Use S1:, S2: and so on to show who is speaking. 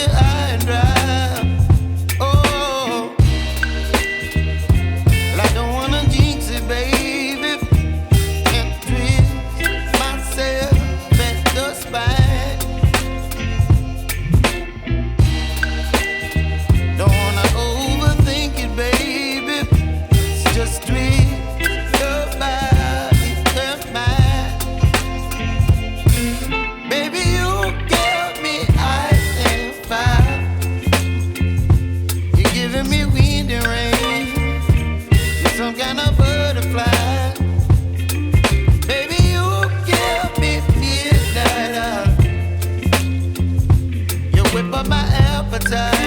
S1: high and dry. Oh, well, I don't wanna jinx it, baby, and twist myself at the spine. Don't wanna overthink it, baby. It's just twist your body and mine. Baby, you give me ice and fire. You're giving me wind and rain. You're some kind of butterfly. Baby, you give me midnight. You whip up my appetite.